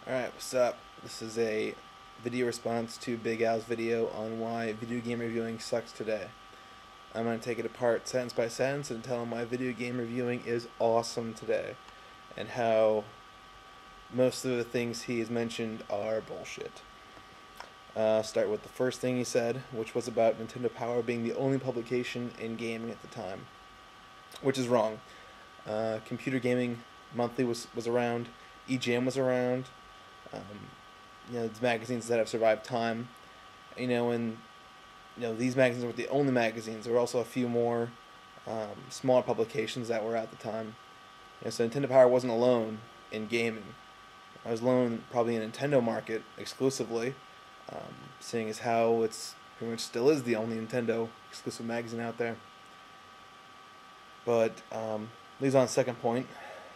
Alright, what's up? This is a video response to Big Al's video on why video game reviewing sucks today. I'm going to take it apart sentence by sentence and tell him why video game reviewing is awesome today and how most of the things he has mentioned are bullshit. Start with the first thing he said, which was about Nintendo Power being the only publication in gaming at the time, which is wrong. Computer Gaming Monthly was around, EGM was around. It's magazines that have survived time. And these magazines weren't the only magazines. There were also a few more smaller publications that were at the time. So Nintendo Power wasn't alone in gaming. I was alone probably in the Nintendo market exclusively, seeing as how it's pretty much still is the only Nintendo exclusive magazine out there. But leads on to the second point,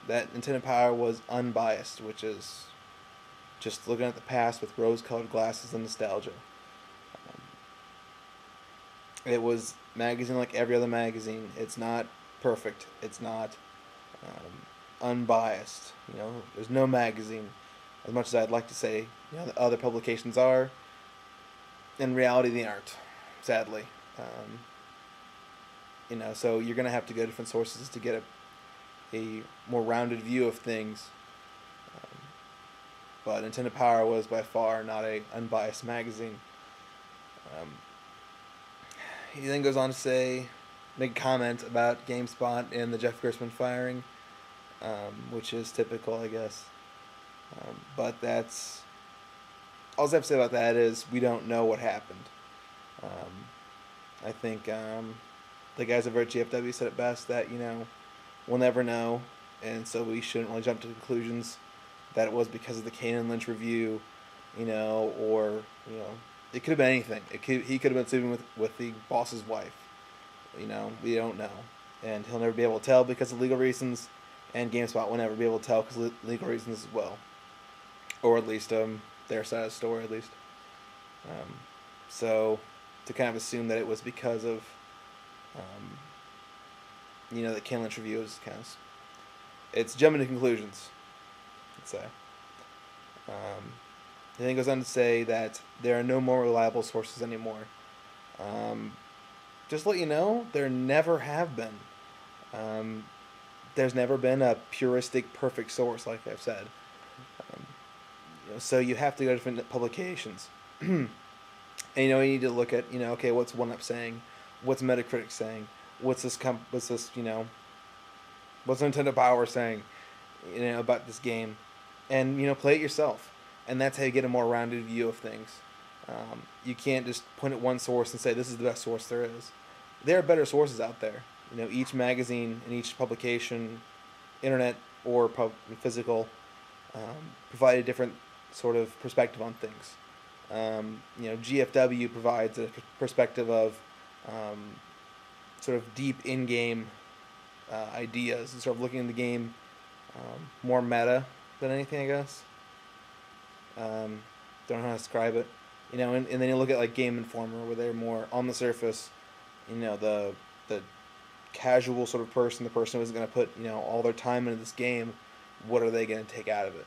that Nintendo Power was unbiased, which is just looking at the past with rose-colored glasses and nostalgia. It was magazine like every other magazine. It's not perfect. It's not unbiased. There's no magazine, as much as I'd like to say, the other publications are. In reality, they aren't. Sadly, so you're gonna have to go to different sources to get a more rounded view of things. But Nintendo Power was by far not a unbiased magazine. He then goes on to make a comment about GameSpot and the Jeff Gerstmann firing, which is typical, I guess. But that's all I have to say about that is we don't know what happened. I think the guys over at GFW said it best that we'll never know, and so we shouldn't really jump to conclusions that it was because of the Kane and Lynch review, or it could have been anything. He could have been sleeping with the boss's wife. We don't know, and he'll never be able to tell because of legal reasons, and GameSpot will never be able to tell because of legal reasons as well, or at least their side of the story at least. So to kind of assume that it was because of the Kane Lynch review is kind of it's jumping to conclusions. Say. He then goes on to say that there are no more reliable sources anymore. Just to let you know, there never have been. There's never been a puristic, perfect source, like I've said. So you have to go to different publications. And you need to look at, okay, what's 1UP saying? What's Metacritic saying? What's what's Nintendo Power saying, about this game? And play it yourself, and that's how you get a more rounded view of things. You can't just point at one source and say this is the best source there is. There are better sources out there. Each magazine and each publication, internet or physical, provide a different sort of perspective on things. GFW provides a perspective of sort of deep in-game ideas and sort of looking at the game more meta than anything, I guess. Don't know how to describe it. And then you look at like Game Informer, where they're more on the surface. The casual sort of person, the person who's going to put all their time into this game. What are they going to take out of it?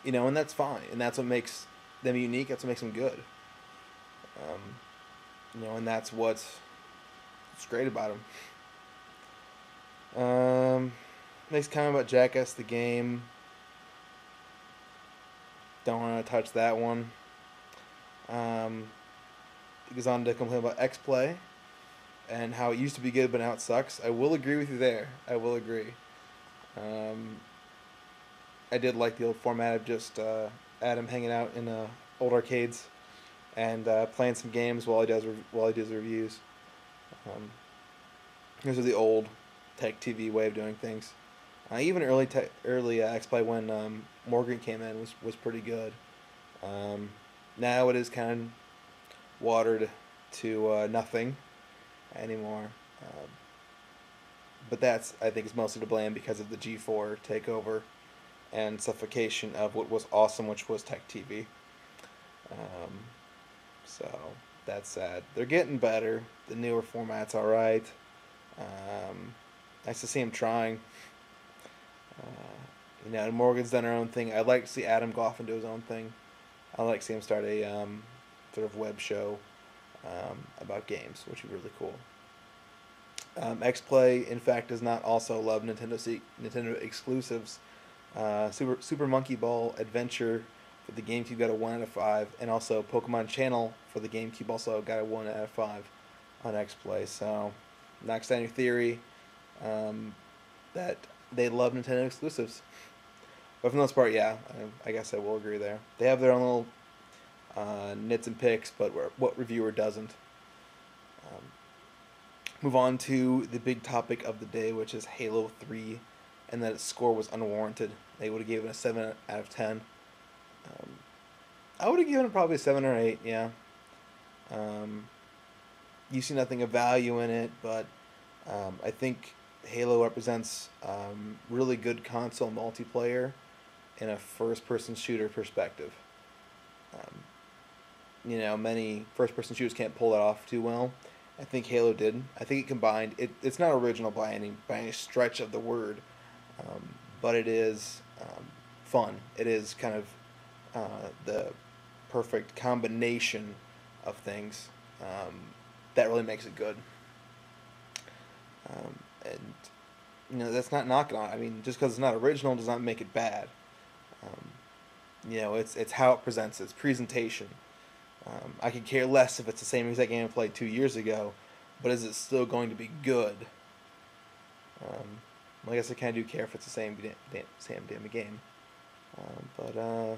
And that's fine, and that's what makes them unique. That's what makes them good. And that's what's great about them. Next comment about Jackass the game. Don't want to touch that one. He goes on to complain about X-Play and how it used to be good, but now it sucks. I will agree with you there. I will agree. I did like the old format of just Adam hanging out in old arcades and playing some games while he does reviews. Those are the old Tech TV way of doing things. Even early X-Play when Morgan came in was pretty good. Now it is kind of watered to nothing anymore. But that's, I think, is mostly to blame because of the G4 takeover and suffocation of what was awesome, which was Tech TV. So that's sad. They're getting better. The newer format's all right. Nice to see him trying. Morgan's done her own thing. I'd like to see Adam go off and do his own thing. I'd like to see him start a sort of web show about games, which would be really cool. XPlay, in fact, does not also love Nintendo exclusives. Super Monkey Ball Adventure for the GameCube got a 1 out of 5, and also Pokemon Channel for the GameCube also got a 1 out of 5 on XPlay. So, knocks down your theory that they love Nintendo exclusives. But for the most part, yeah, I guess I will agree there. They have their own little nits and picks, but what reviewer doesn't? Move on to the big topic of the day, which is Halo 3, and that its score was unwarranted. They would have given it a 7 out of 10. I would have given it probably a 7 or 8, yeah. You see nothing of value in it, but I think Halo represents really good console multiplayer in a first-person shooter perspective. Many first-person shooters can't pull that off too well. I think Halo did. I think it combined. It's not original by any stretch of the word, but it is fun. It is kind of the perfect combination of things that really makes it good. And that's not knocking on it. I mean, just because it's not original does not make it bad. It's how it presents, its presentation. I could care less if it's the same exact game I played 2 years ago, but is it still going to be good? I guess I kind of do care if it's the same damn game. But I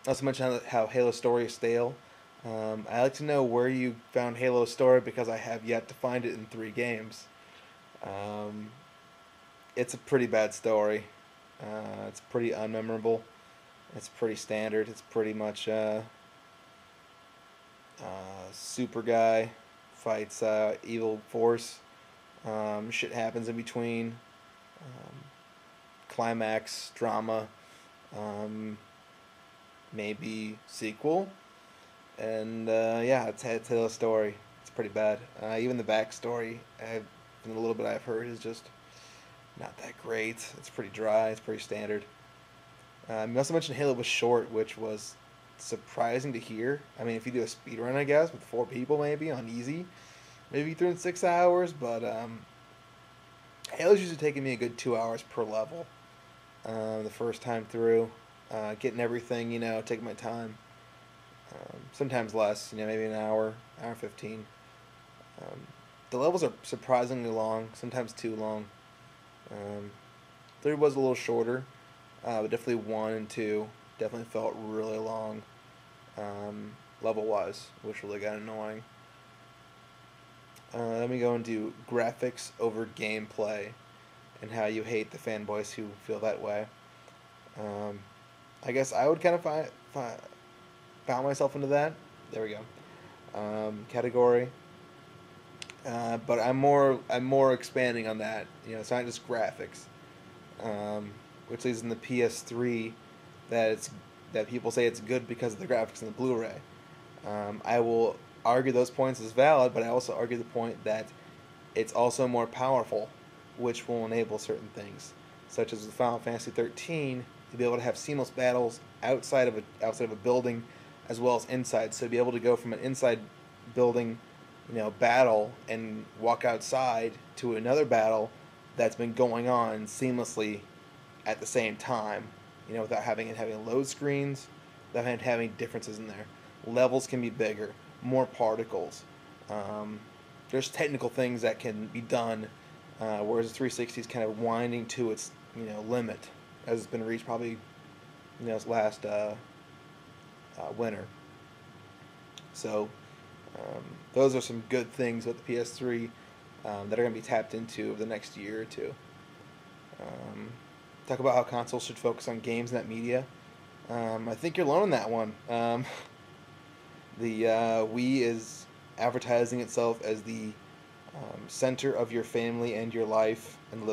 also mentioned how Halo story is stale. I like to know where you found Halo story because I have yet to find it in 3 games. It's a pretty bad story. It's pretty unmemorable. It's pretty standard. It's pretty much super guy fights evil force. Shit happens in between. Climax, drama, maybe sequel. And it's a story. It's pretty bad. Even the backstory, from the little bit I've heard, is just not that great. It's pretty dry. It's pretty standard. You also mentioned Halo was short, which was surprising to hear. I mean, if you do a speed run, I guess, with 4 people maybe on easy, maybe through in 6 hours. But Halo's usually taking me a good 2 hours per level. The first time through, getting everything, taking my time. Sometimes less, maybe an hour 15. The levels are surprisingly long, sometimes too long. 3 was a little shorter, but definitely 1 and 2 definitely felt really long, level-wise, which really got annoying. Let me go into graphics over gameplay and how you hate the fanboys who feel that way. I guess I would kind of found myself into that. There we go. Category. But I'm more expanding on that. It's not just graphics. Which leads in the PS3 that people say it's good because of the graphics in the Blu-ray. I will argue those points as valid, but I also argue the point that it's also more powerful, which will enable certain things, such as with Final Fantasy 13, to be able to have seamless battles outside of a building, as well as inside. So to be able to go from an inside building, battle and walk outside to another battle that's been going on seamlessly at the same time, without having load screens, without having differences in there. Levels can be bigger, more particles. There's technical things that can be done, whereas the 360 is kind of winding to its limit, as it's been reached probably this last winter. So those are some good things with the PS3 that are going to be tapped into over the next year or two. Talk about how consoles should focus on games, not media. I think you're alone on that one. The Wii is advertising itself as the center of your family and your life and